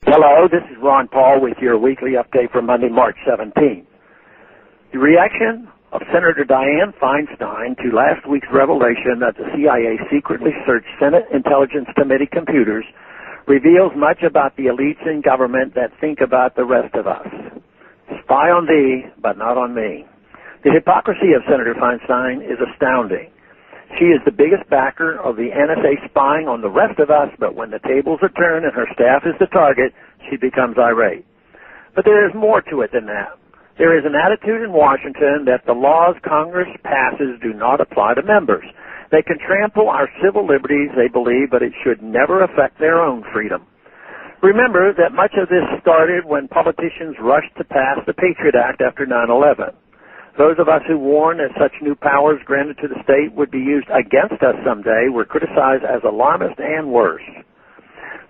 Hello, this is Ron Paul with your weekly update for Monday, March 17th. The reaction of Senator Dianne Feinstein to last week's revelation that the CIA secretly searched Senate Intelligence Committee computers reveals much about the elites in government that think about the rest of us. Spy on thee, but not on me. The hypocrisy of Senator Feinstein is astounding. She is the biggest backer of the NSA spying on the rest of us, but when the tables are turned and her staff is the target, she becomes irate. But there is more to it than that. There is an attitude in Washington that the laws Congress passes do not apply to members. They can trample our civil liberties, they believe, but it should never affect their own freedom. Remember that much of this started when politicians rushed to pass the Patriot Act after 9/11. Those of us who warned that such new powers granted to the state would be used against us someday were criticized as alarmist and worse.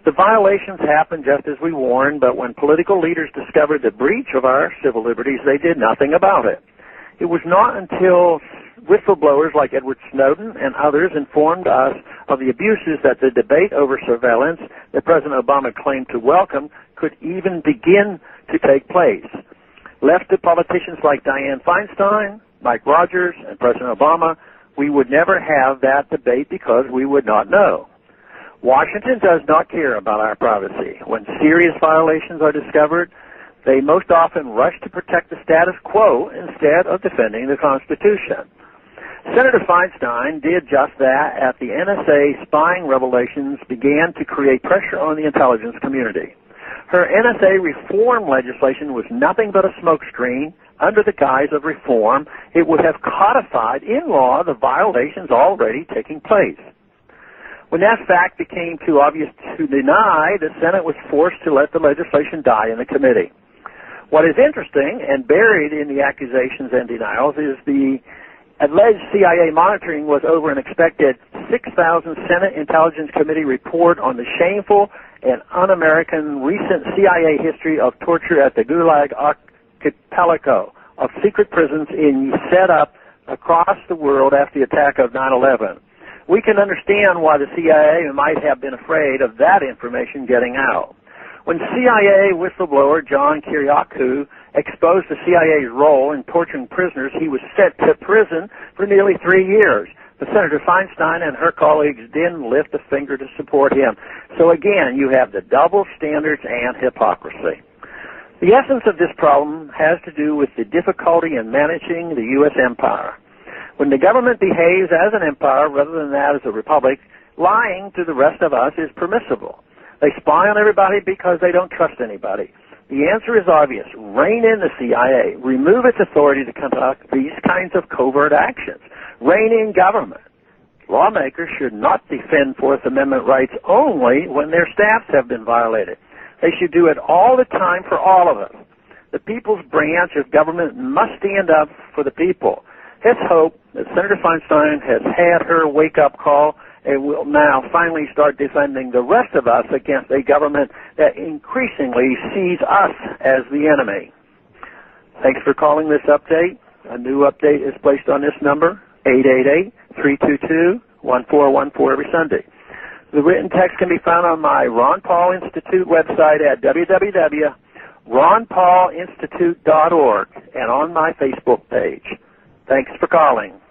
The violations happened just as we warned, but when political leaders discovered the breach of our civil liberties, they did nothing about it. It was not until whistleblowers like Edward Snowden and others informed us of the abuses that the debate over surveillance that President Obama claimed to welcome could even begin to take place. Left to politicians like Dianne Feinstein, Mike Rogers, and President Obama, we would never have that debate because we would not know. Washington does not care about our privacy. When serious violations are discovered, they most often rush to protect the status quo instead of defending the Constitution. Senator Feinstein did just that at the NSA spying revelations began to create pressure on the intelligence community. Her NSA reform legislation was nothing but a smokescreen. Under the guise of reform, it would have codified in law the violations already taking place. When that fact became too obvious to deny, the Senate was forced to let the legislation die in the committee. What is interesting and buried in the accusations and denials is the alleged CIA monitoring was over an expected 6,000 Senate Intelligence Committee report on the shameful and un-American recent CIA history of torture at the Gulag Archipelago of secret prisons set up across the world after the attack of 9/11. We can understand why the CIA might have been afraid of that information getting out. When CIA whistleblower John Kiriakou exposed the CIA's role in torturing prisoners, he was sent to prison for nearly 3 years. But Senator Feinstein and her colleagues didn't lift a finger to support him. So again, you have the double standards and hypocrisy. The essence of this problem has to do with the difficulty in managing the U.S. empire. When the government behaves as an empire rather than that as a republic, lying to the rest of us is permissible. They spy on everybody because they don't trust anybody. The answer is obvious. Rein in the CIA. Remove its authority to conduct these kinds of covert actions. Rein in government. Lawmakers should not defend Fourth Amendment rights only when their staffs have been violated. They should do it all the time for all of us. The people's branch of government must stand up for the people. Let's hope that Senator Feinstein has had her wake-up call and will now finally start defending the rest of us against a government that increasingly sees us as the enemy. Thanks for calling this update. A new update is placed on this number, 888-322-1414 every Sunday. The written text can be found on my Ron Paul Institute website at www.ronpaulinstitute.org and on my Facebook page. Thanks for calling.